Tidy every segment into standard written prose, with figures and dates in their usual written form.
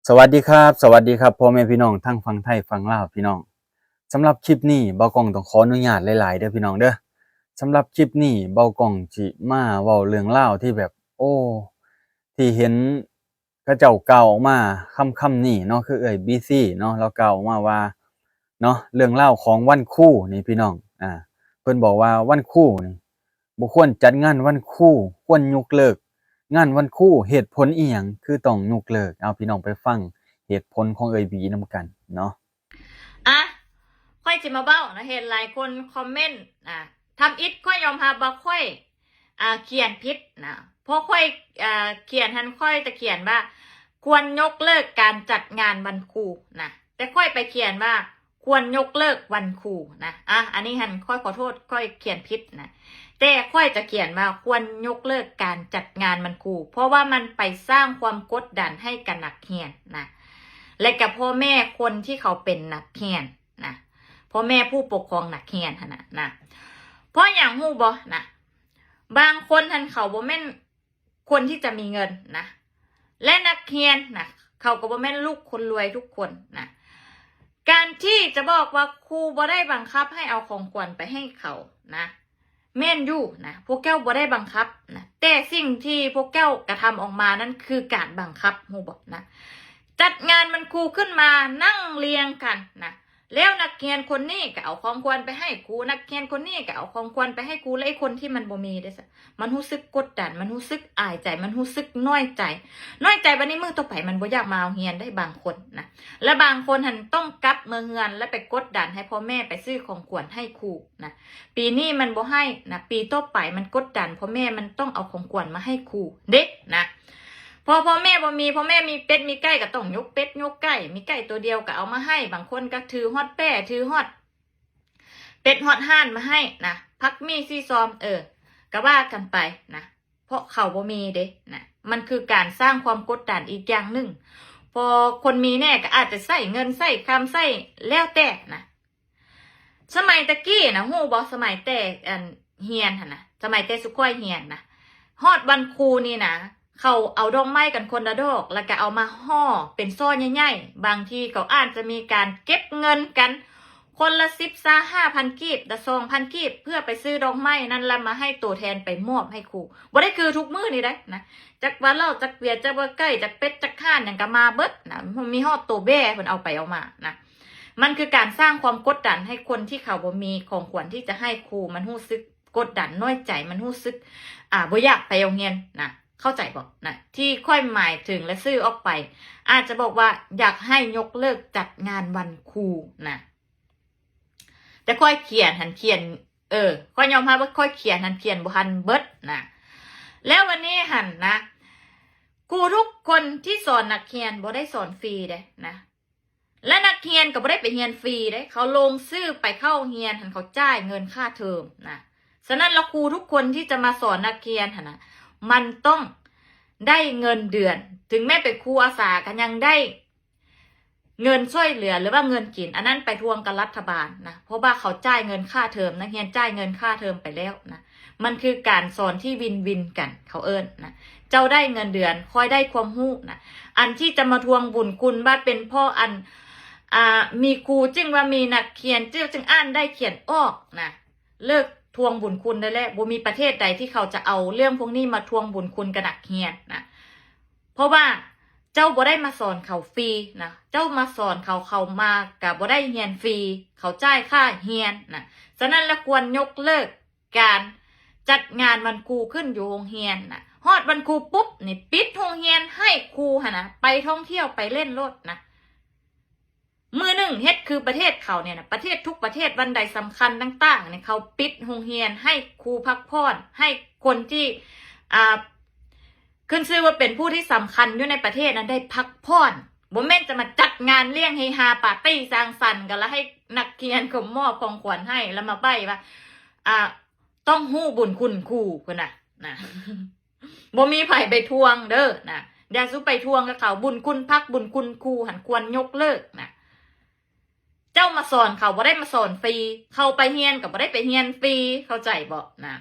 สวัสดีครับสวัสดีครับพ่อแม่พี่น้องทั้งฝั่งไทยฝั่งลาวพี่น้องสำหรับคลิปนี้เบากล้องต้องขออนุญาตหลายๆเด้อพี่น้องเด้อสำหรับคลิปนี้เบากล้องสิมาเว้าเรื่องราวที่แบบที่เห็นเขาเจ้าเก่าออกมาคำนี้เนาะคือBCเนาะแล้วเก่าออกมาว่าเนาะเรื่องราวของวันครูนี่พี่น้องเพิ่นบอกว่าวันครูนี่บ่ควรจัดงานวันครูควรยกเลิก งานวันครูเหตุผลอิหยังคือต้องยกเลิกเอาพี่น้องไปฟังเหตุผลของบีนำกันเนาะอ่ะค่อยจิมาเบ้านะเห็นหลายคนคอมเมนต์ทำอิฐค่อยยอมรับบ่ค่อยเขียนผิดนะเพราะค่อยเขียนทันค่อยจะเขียนว่าควรยกเลิกการจัดงานวันครูนะแต่ค่อยไปเขียนว่าควรยกเลิกวันครูนะอันนี้ทันค่อยขอโทษค่อยเขียนผิดนะแต่ค่อยจะเขียนว่าควรยกเลิกการจัดงานวันครูเพราะว่ามันไปสร้างความกดดันให้กับนักเรียนนะและกับพ่อแม่คนที่เขาเป็นนักเรียนนะพ่อแม่ผู้ปกครองนักเรียนนะเพราะอย่างฮู้บ่นะบางคนท่านเขาบ่แม่นคนที่จะมีเงินนะและนักเรียนนะเขาก็บ่แม่นลูกคนรวยทุกคนนะการที่จะบอกว่าครูบ่ได้บังคับให้เอาของขวัญไปให้เขานะแม่นอยู่นะพวกแก้วบ่ได้บังคับนะแต่สิ่งที่พวกแก้วกระทำออกมานั้นคือการบังคับฮู้บ่นะจัดงานมันครูขึ้นมานั่งเรียงกันนะแล้วนักเรียนคนนี้ก็เอาของควรไปให้ครูนักเรียนคนนี้ก็เอาของควรไปให้ครูและไอ้คนที่มันบ่มีได้ซะมันรู้สึกกดดันมันรู้สึกอายใจมันรู้สึกน้อยใจวันนี้มือต่อไปมันบ่อยากมาเอาเรียนได้บางคนนะและบางคนหันต้องกลับมือเฮือนและไปกดดันให้พ่อแม่ไปซื้อของควรให้ครูนะปีนี้มันบ่ให้นะปีต่อไปมันกดดันพ่อแม่มันต้องเอาของควรมาให้ครูเด็กนะพอพ่อแม่บ่มีพ่อแม่มีเป็ดมีไก่ก็ต้องยกเป็ดยกไก่มีไก่ตัวเดียวก็เอามาให้บางคนก็ถือฮอดแป้ถือฮอดเป็ดฮอดห่านมาให้นะพักมีซีซอมก็ว่ากันไปนะเพราะเขาบ่มีเด้นะมันคือการสร้างความกดดันอีกอย่างหนึ่งพอคนมีแน่ก็อาจจะใส่เงินใส่คำใส่แล้วแต่นะสมัยตะกี้นะฮู้บ่สมัยแต่เฮียนหั่นนะสมัยแต่สุข่อยเฮียนนะฮอดวันครูนี่นะเขาเอาดอกไม้กันคนละดอกแล้วก็เอามาห่อเป็นซ้อนใหญ่ๆบางทีเขาอาจจะมีการเก็บเงินกันคนละ5,000 กีบละ2,000 กีบเพื่อไปซื้อดอกไม้นั่นแล้วมาให้ตัวแทนไปมอบให้ครูบ่ได้คือทุกมื้อนี่ได้นะจักว่าเหล้าจักเบียร์จักว่าไก่จักเป็ดจักห่านหยังก็มาเบิดนะมันมีฮอดตัวแบ่เพิ่นเอาไปเอามานะมันคือการสร้างความกดดันให้คนที่เขาบ่มีของขวัญที่จะให้ครูมันรู้สึกกดดันน้อยใจมันรู้สึกบ่อยากไปโรงเรียนนะเข้าใจบอกนะที่ค่อยหมายถึงและซื้อออกไปอาจจะบอกว่าอยากให้ยกเลิกจัดงานวันครูนะแต่ค่อยเขียนค่อยยอมรับว่าค่อยเขียนบ่ทันเบิดนะแล้ววันนี้หันนะครูทุกคนที่สอนนักเรียนบ่ได้สอนฟรีเด้นะและนักเรียนก็บ่ได้ไปเรียนฟรีเด้เขาลงชื่อไปเข้าเรียนหันเขาจ่ายเงินค่าเทอมนะฉะนั้นแล้วครูทุกคนที่จะมาสอนนักเรียนหันนะมันต้องได้เงินเดือนถึงแม้เป็นครูอาสากันยังได้เงินช่วยเหลือหรือว่าเงินกินอันนั้นไปทวงกับรัฐบาลนะเพราะว่าเขาจ่ายเงินค่าเทอมนักเรียนจ่ายเงินค่าเทอมไปแล้วนะมันคือการสอนที่วินกันเขานะเจ้าได้เงินเดือนคอยได้ความรู้นะอันที่จะมาทวงบุญคุณว่าเป็นพ่อมีครูจึงว่ามีนักเขียนจึงอ่านได้เขียนออกนะเลิกทวงบุญคุณได้แล้วบ่มีประเทศใดที่เขาจะเอาเรื่องพวกนี้มาทวงบุญคุณกับนักเรียนนะเพราะว่าเจ้าบ่ได้มาสอนเขาฟรีนะเจ้ามาสอนเขามากับบ่ได้เรียนฟรีเขาจ่ายค่าเรียนนะฉะนั้นแล้วควรยกเลิกการจัดงานวันครูขึ้นอยู่โรงเรียนนะฮอดวันครูปุ๊บนี่ปิดโรงเรียนให้ครูนะไปท่องเที่ยวไปเล่นรถนะมือหนึ่งเฮ็ดคือประเทศเขาเนี่ยนะประเทศทุกประเทศวันใดสำคัญต่างๆเนี่ยเขาปิดโรงเรียนให้ครูพักผ่อนให้คนที่ขึ้นชื่อว่าเป็นผู้ที่สำคัญอยู่ในประเทศนั้นได้พักผ่อนบ่แม่นจะมาจัดงานเลี้ยงเฮฮาปาร์ตี้สร้างสรรค์กันแล้วให้นักเรียนเขามอบของขวัญให้แล้วมาใบ้ว่าต้องฮู้บุญคุณครูเพิ่นนะบ่มีไผไปทวงเด้อนะอย่าสู้ไปทวงกับเขาบุญคุณพักบุญคุณครูหันควรยกเลิกนะเจ้ามาสอนเขาบ่ได้มาสอนฟรีเขาไปเรียนก็บ่ได้ไปเรียนฟรีเข้าใจบ่นะ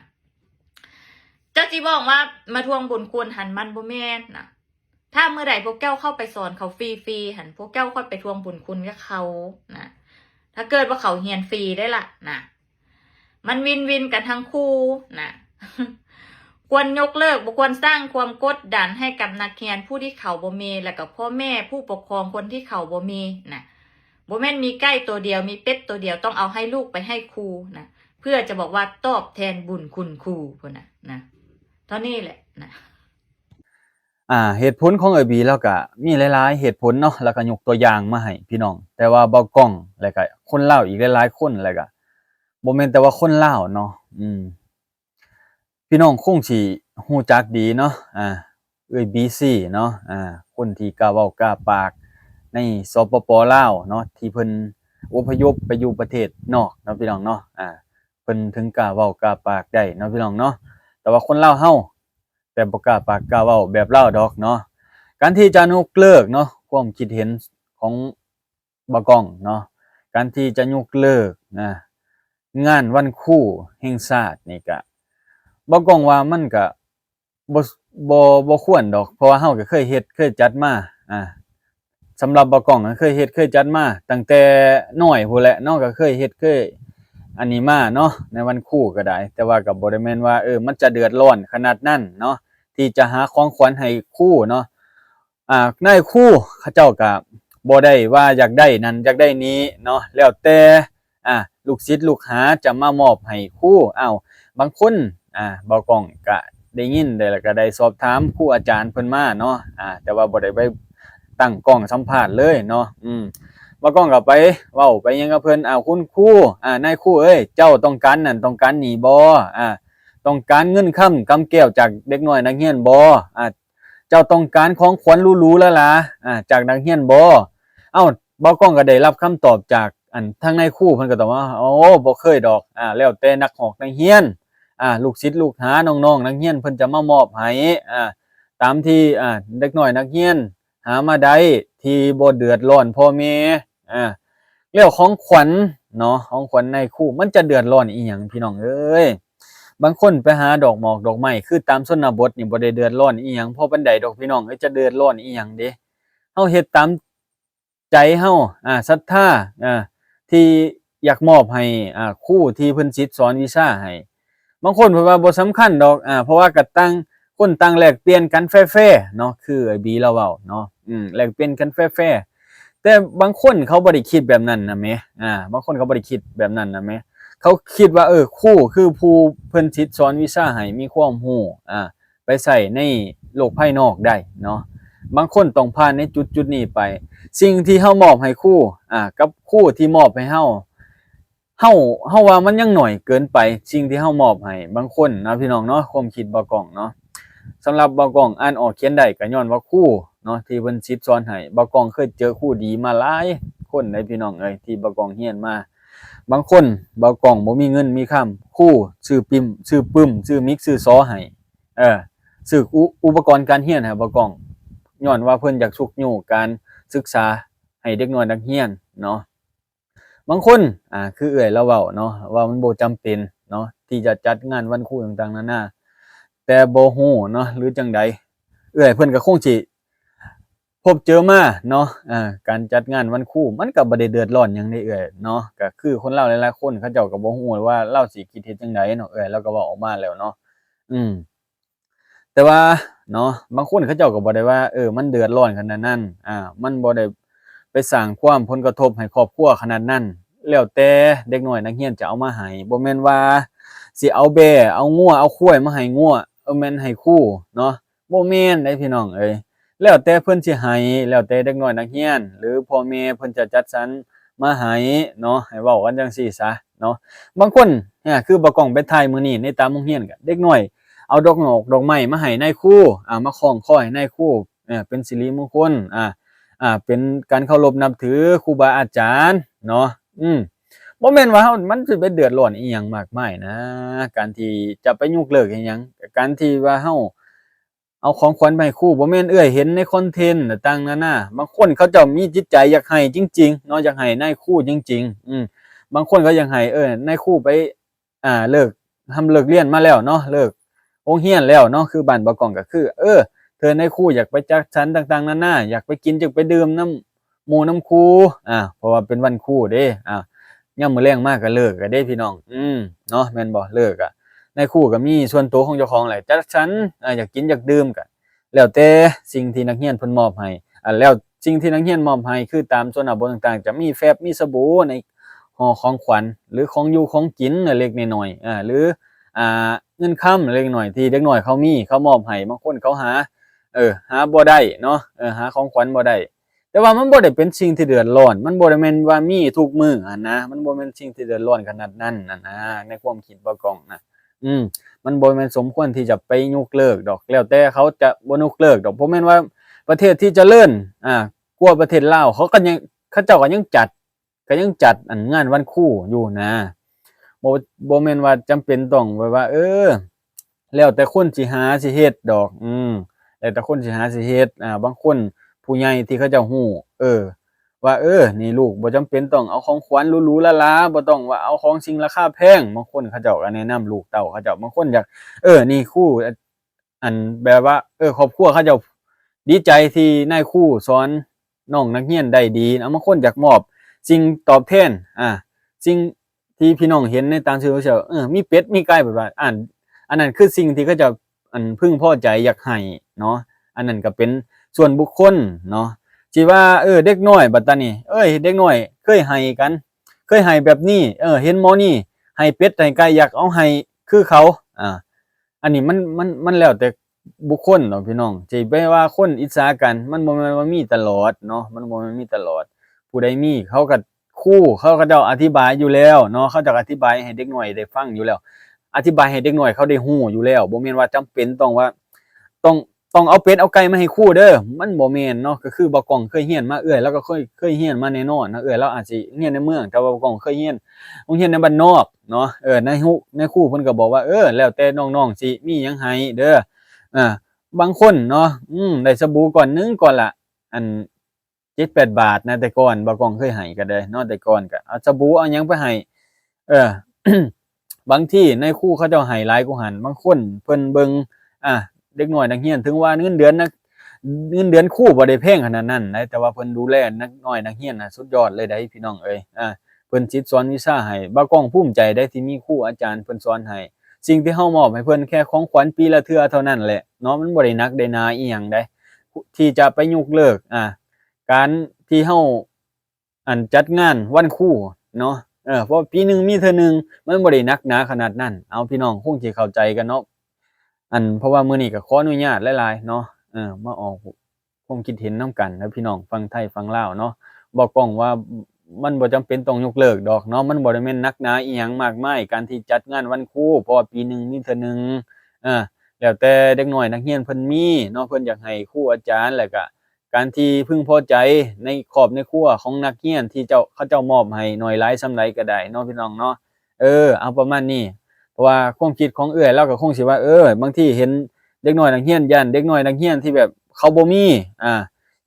เจ้าจีบอกว่ามาทวงบุญคุณหันมันบ่แม่นนะ ถ้าเมื่อใดพวกแก้วเข้าไปสอนเขาฟรีๆหันพวกแก้วค่อยไปทวงบุญคุณกับเขานะถ้าเกิดว่าเขาเฮียนฟรีได้ละนะมันวินวินกันทั้งคู่นะ ควรยกเลิกบุควรสร้างความกดดันให้กับนักเรียนผู้ที่เขาบ่มีและกับพ่อแม่ผู้ปกครองคนที่เขาบ่มีนะบ่แม่นมีไก่ตัวเดียวมีเป็ดตัวเดียวต้องเอาให้ลูกไปให้ครูนะเพื่อจะบอกว่าตอบแทนบุญคุณครูพุ่นนะเท่านี้แหละนะ เหตุผลของเอ้ยบีแล้วก็มีหลายๆเหตุผลเนาะแล้วก็ยกตัวอย่างมาให้พี่น้องแต่ว่าเบากล้องแล้วก็คนลาวอีกหลายๆคนแล้วก็บ่แม่นแต่ว่าคนลาวเนาะพี่น้องคงสิฮู้จักดีเนาะเอ้ย BC เนาะคนที่กล้าเว้ากล้าปากในสปป.ลาวเนาะที่เพิ่นอพยพไปอยู่ประเทศนอกเนาะพี่น้องเนาะเพิ่นถึงกล้าเว้ากล้าปากได้เนาะพี่น้องเนาะแต่ว่าคนลาวเฮาแต่บ่กล้าปากกล้าเว้าแบบลาวดอกเนาะการที่จะยกเลิกเนาะความคิดเห็นของบ่กล้องเนาะการที่จะยกเลิกงานวันครูแห่งชาตินี่ก็บ่กล้องว่ามันก็บ่ควรดอกเพราะว่าเฮาก็เคยเฮ็ดเคยจัดมาสำหรับบ่กล้องก็เคยเฮ็ดเคยจัดมาตั้งแต่น้อยพู้นแหละเนาะก็เคยเฮ็ดเคยอันนี้มาเนาะในวันครูก็ได้แต่ว่าก็บ่ได้แม่นว่ามันจะเดือดร้อนขนาดนั้นเนาะที่จะหาของขวัญให้ครูเนาะนายครูเขาเจ้าก็บ่ได้ว่าอยากได้นั่นอยากได้นี้เนาะแล้วแต่ลูกศิษย์ลูกหาจะมามอบให้ครูบางคนบ่กล้องก็ได้ยินได้แล้วก็ได้สอบถามครูอาจารย์เพิ่นมาเนาะแต่ว่าบ่ได้ไปตั้งกล้องสัมภาษณ์เลยเนาะบ่กล้องก็ไปเว้าไปหยังกับเพิ่นคุณครูนายครูเอ้ยเจ้าต้องการนั่นต้องการนี่บ่ต้องการเงินค่ำกำแก้วจากเด็กน้อยนักเรียนบ่เจ้าต้องการของขวัญหรูๆแล้วล่ะจากนักเรียนบ่บ่กล้องก็ได้รับคำตอบจากทางนายครูเพิ่นก็ตอบว่าโอ้บ่เคยดอกแล้วแต่นักฮอกนักเรียนลูกศิษย์ลูกหาน้องๆนักเรียนเพิ่นจะมามอบให้ตามที่เด็กน้อยนักเรียนหามาได้ที่บ่เดือดร้อนพ่อแม่แล้วของขวัญเนาะของขวัญนายครูมันจะเดือดร้อนอีหยังพี่น้องเอ้ยบางคนไปหาดอกหมอกดอกไม้คือตามชนบทนี่บ่ได้เดือดร้อนอีหยังพอปานใดดอกพี่น้องจะเดือดร้อนอีหยังเด้เฮาเฮ็ดตามใจเฮาศรัทธาที่อยากมอบให้ครูที่เพิ่นสิสอนวิชาให้บางคนเพิ่นว่าบ่สำคัญดอกเพราะว่าก็ต่างคนต่างแลกเปลี่ยนกันแฟร์ๆเนาะคือไอ้บีเราเว้าเนาะแลกเปลี่ยนกันแฟร์ๆแต่บางคนเขาบ่ได้คิดแบบนั้นนะแหมบางคนเขาบ่ได้คิดแบบนั้นนะแหมเขาคิดว่าครูคือผู้เพิ่นสิสอนวิชาให้มีความรู้ไปใช้ในโลกภายนอกได้เนาะบางคนต้องผ่านในจุดๆนี้ไปสิ่งที่เฮามอบให้ครูกับครูที่มอบให้เฮาว่ามันยังหน่อยเกินไปสิ่งที่เฮามอบให้บางคนนะพี่น้องเนาะความคิดบ่กล้องเนาะสำหรับบ่กล้องอ่านออกเขียนได้ก็ย้อนว่าครูเนาะที่เพิ่นสิสอนให้บ่กล้องเคยเจอครูดีมาหลายคนเด้พี่น้องเอ้ยที่บ่กล้องเรียนมาบางคนบ่กล้องบ่มีเงินมีคำครูซื้อปิ่มซื้อปึ้มซื้อมิกซื้อซอให้ซื้ออุปกรณ์การเรียนให้บ่กล้องย้อนว่าเพิ่นอยากสุกอยู่การศึกษาให้เด็กน้อยนักเรียนเนาะบางคนคือเอื้อยเราเว้าเนาะว่ามันบ่จำเป็นเนาะที่จะจัดงานวันครูต่างๆนานาแต่บ่ฮู้เนาะหรือจังใดเอื้อยเพิ่นก็คงสิพบเจอมาเนาะการจัดงานวันครูมันก็บ่ได้เดือดร้อนหยังเด้เอื้อยเนาะก็คือคนลาวหลายๆคนเขาเจ้าก็บ่ฮู้ว่าเราสิคิดเฮ็ดจังไดเนาะเอื้อยเราก็เว้าออกมาแล้วเนาะแต่ว่าเนาะบางคนเขาเจ้าก็บ่ได้ว่ามันเดือดร้อนขนาดนั้นมันบ่ได้ไปสร้างความผลกระทบให้ครอบครัวขนาดนั้นแล้วแต่เด็กน้อยนักเรียนจะเอามาให้บ่แม่นว่าสิเอาแบะเอางัวเอาควายมาให้งัวแม่นให้ครูเนาะบ่แม่นเด้พี่น้องเอ้ยแล้วแต่เพิ่นสิให้แล้วแต่เด็กน้อยนักเรียนหรือพ่อแม่เพิ่นจะจัดสรรมาให้เนาะให้เว้ากันจังซี่ซะเนาะบางคนคือบ่กล้องไปถ่ายมื้อนี้ในตามโรงเรียนก็เด็กน้อยเอาดอกหมอกดอกไม้มาให้นายครูมาคล้องคอให้นายครูเป็นสิริมงคลเป็นการเคารพนับถือครูบาอาจารย์เนาะบ่แม่นว่ามันสิไปเดือดร้อนอีหยังมากมายนะการที่จะไปยกเลิกอีหยังการที่ว่าเฮาเอาของขวัญไปให้ครูบ่แม่นเห็นในคอนเทนต์ต่างๆนานาบางคนเขาเจ้ามีจิตใจอยากให้จริงๆเนาะอยากให้นายครูจริงๆบางคนก็อยากให้นายครูไปเลิกเรียนมาแล้วเนาะเลิกโรงเรียนแล้วเนาะคือบ้านบ่กล้องก็คือ ธอในครูอยากไปจัดสรรต่างๆนานาอยากไปกินอยากไปดื่มน้ำหมู่น้ำครูเพราะว่าเป็นวันครูเด้ยามมื้อแลงมาก็เลิกก็เด้พี่น้องเนาะแม่นบ่เลิกอะในครูก็มีส่วนตัวของเจ้าของแหละจัดสรรอยากกินอยากดื่มก็แล้วแต่สิ่งที่นักเรียนเพิ่นมอบให้แล้วสิ่งที่นักเรียนมอบให้คือตามชนบทต่างๆจะมีแฟบมีสบู่ในห่อของขวัญหรือของอยู่ของกินเล็กๆน้อยๆหรือเงินค่ำเล็กน้อยที่เด็กน้อยเขามีเขามอบให้บางคนเขาหาบ่ได้เนาะหาของขวัญบ่ได้แต่ว่ามันบ่ได้เป็นสิ่งที่เดือดร้อนมันบ่ได้แม่นว่ามีทุกมื้อนะมันบ่แม่นสิ่งที่เดือดร้อนขนาดนั้นนะในความคิดบ่กล้องนะมันบ่แม่นสมควรที่จะไปยกเลิกดอกแล้วแต่เขาจะบ่ยกเลิกดอกบ่แม่นว่าประเทศที่เจริญกว่าประเทศลาวเขาเจ้าก็ยังจัดงานวันครูอยู่นะบ่แม่นว่าจำเป็นต้องแบบว่าแล้วแต่คนสิหาสิเฮ็ดดอกแล้วแต่คนสิหาสิเฮ็ดบางคนผู้ใหญ่ที่เขาเจ้าฮู้ว่านี่ลูกบ่จำเป็นต้องเอาของขวัญหรูๆหราๆบ่ต้องว่าเอาของสิ่งราคาแพงบางคนเขาเจ้าก็แนะนำลูกเต้าเขาเจ้าบางคนอยากนี่ครูแบบว่าครอบครัวเขาเจ้าดีใจที่นายครูสอนน้องนักเรียนได้ดีบางคนอยากมอบสิ่งตอบแทนสิ่งที่พี่น้องเห็นในตามสื่อโซเชียลมีเป็ดมีไก่แบบว่าอันนั้นคือสิ่งที่เขาเจ้าพึงพอใจอยากให้เนาะอันนั้นก็เป็นส่วนบุคคลเนาะสิว่าเด็กน้อยบัดตานี้เด็กน้อยเคยให้กันเคยให้แบบนี้เห็นหมอนี่ให้เป็ดให้ไก่อยากเอาให้คือเขาอันนี้มันแล้วแต่บุคคลเนาะพี่น้องสิไปว่าคนอิจฉากันมันบ่แม่นว่ามีตลอดเนาะมันบ่แม่นมีตลอดผู้ใดมีเขาก็ครูเขาก็เจ้าอธิบายอยู่แล้วเนาะเขาจะอธิบายให้เด็กน้อยได้ฟังอยู่แล้วอธิบายให้เด็กน้อยเขาได้ฮู้อยู่แล้วบ่แม่นว่าจำเป็นต้องว่าต้องเอาเป็ดเอาไก่มาให้ครูเด้อมันบ่แม่นเนาะก็คือบ่กล้องเคยเรียนมาแล้วก็เคยเรียนมาแน่นอนนะเราอาจสิเรียนในเมืองแต่ว่าบ่กล้องเคยเรียนโรงเรียนในบ้านนอกเนาะในครูเพิ่นก็บอกว่าแล้วแต่น้องๆสิมีหยังให้เด้อบางคนเนาะได้สบู่ก่อนนึงก่อนละอัน7-8 บาทนะแต่ก่อนบ่กล้องเคยให้ก็ได้เนาะแต่ก่อนก็เอาสบู่เอาหยังไปให้เออ บางที่ในครูเขาเจ้าให้หลายกว่าหันบางคนเพิ่นเบิ่งเด็กน้อยนักเรียนถึงว่าเงินเดือนครูบ่ได้แพงขนาดนั้นนะแต่ว่าเพิ่นดูแลนักน้อยนักเรียนน่ะสุดยอดเลยได้พี่น้องเอ้ยเพิ่นสิสอนวิชาให้บ่กล้องภูมิใจได้ที่มีครูอาจารย์เพิ่นสอนให้สิ่งที่เฮามอบให้เพิ่นแค่ของขวัญปีละเทื่อเท่านั้นแหละเนาะมันบ่ได้หนักได้หนาอีหยังได้ที่จะไปยกเลิกการที่เฮาจัดงานวันครูเนาะเพราะปีหนึ่งมีเทื่อหนึ่งมันบ่ได้หนักหนาขนาดนั้นเอาพี่น้องคงสิเข้าใจกันเนาะเพราะว่ามื้อนี้ก็ขออนุญาตหลายๆเนาะมาออกความคิดเห็นนำกันนะพี่น้องฟังไทยฟังลาวเนาะบ่กล้องว่ามันบ่จำเป็นต้องยกเลิกดอกเนาะมันบ่ได้แม่นหนักหนาอิหยังมากมายการที่จัดงานวันครูเพราะว่าปีหนึ่งมีเทื่อหนึ่งแล้วแต่เด็กน้อยนักเรียนเพิ่นมีเนาะเพิ่นอยากให้ครูอาจารย์แล้วก็การที่พึงพอใจในครอบในครัวของนักเรียนที่เขาเจ้ามอบให้น้อยหลายส่ำใดก็ได้เนาะพี่น้องเนาะเอาประมาณนี้เพราะว่าความคิดของเราก็คงสิว่าบางทีเห็นเด็กน้อยนักเรียนย้านเด็กน้อยนักเรียนที่แบบเขาบ่มี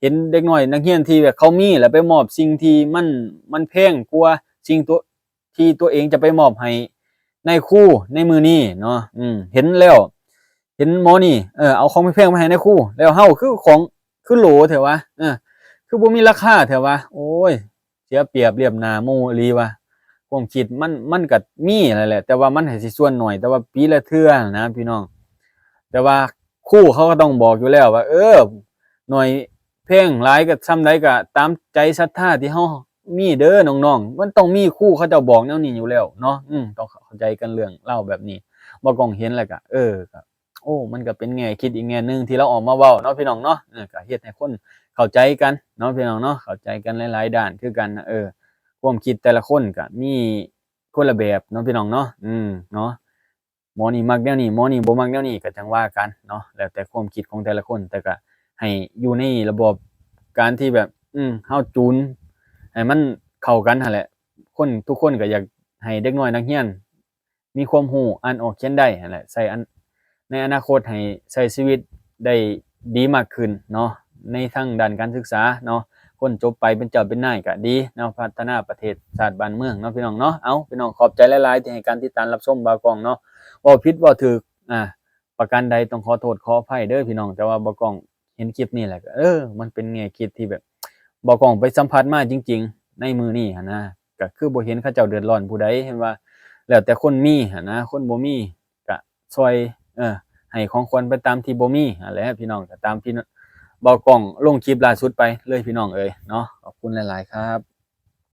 เห็นเด็กน้อยนักเรียนที่แบบเขามีแล้วไปมอบสิ่งที่มันแพงกว่าสิ่งที่ตัวเองจะไปมอบให้ในครูในมื้อนี้เนาะเห็นแล้วเห็นหมอนี่เอาของแพงๆมาให้ในครูแล้วเฮาคือโหลแท้วะคือบ่มีราคาแท้วะโอ้ยเสียเปรียบเรียบหน้าหมู่อีหลีวะความคิดมันก็มีนั่นแหละแต่ว่ามันให้สิส่วนน้อยแต่ว่าปีละเทื่อนะพี่น้องแต่ว่าครูเขาก็ต้องบอกอยู่แล้วว่าหน่วยเพลงหลายก็ส่ำใดก็ตามใจศรัทธาที่เฮามีเด้อน้องๆมันต้องมีครูเขาเจ้าบอกแนวนี้อยู่แล้วเนาะต้องเข้าใจกันเรื่องเล่าแบบนี้บ่กล้องเห็นแล้วก็ก็โอ้มันก็เป็นแง่คิดอีกแง่นึงที่เราออกมาเว้าเนาะพี่น้องเนาะก็เฮ็ดให้คนเข้าใจกันเนาะพี่น้องเนาะเข้าใจกันหลายๆด้านคือกันนะความคิดแต่ละคนก็มีคนละแบบเนาะพี่น้องเนาะเนาะหมอนี่มักแนวนี้หมอนี่บ่มักแนวนี้ก็จังว่ากันเนาะแล้วแต่ความคิดของแต่ละคนแต่ก็ให้อยู่ในระบบการที่แบบเฮาจูนให้มันเข้ากันหั่นแหละคนทุกคนก็อยากให้เด็กน้อยนักเรียนมีความรู้อ่านออกเขียนได้นั่นแหละในอนาคตให้ใช้ชีวิตได้ดีมากขึ้นเนาะในทางด้านการศึกษาเนาะคนจบไปเป็นเจ้าเป็นนายก็ดีเนาะพัฒนาประเทศชาติบ้านเมืองเนาะพี่น้องเนาะเอาพี่น้องขอบใจหลายๆที่ให้การติดตามรับชมบ่าวกล้องเนาะเว้าผิดเว้าถูก ประการใดต้องขอโทษขออภัยเด้อพี่น้องแต่ว่าบ่กล้องเห็นคลิปนี้แหละก็มันเป็นแง่คิดที่แบบบ่กล้องไปสัมผัสมาจริงๆในมื้อนี้หันนะก็คือบ่เห็นเขาเจ้าเดือดร้อนผู้ใดเห็นว่าแล้วแต่คนมีหันนะคนบ่มีก็ช่วยให้ของควรไปตามที่บ่มีนั่นแหละพี่น้องก็ตามที่บ่กล้องลงคลิปล่าสุดไปเลยพี่น้องเอ้ยเนาะขอบคุณหลายๆครับ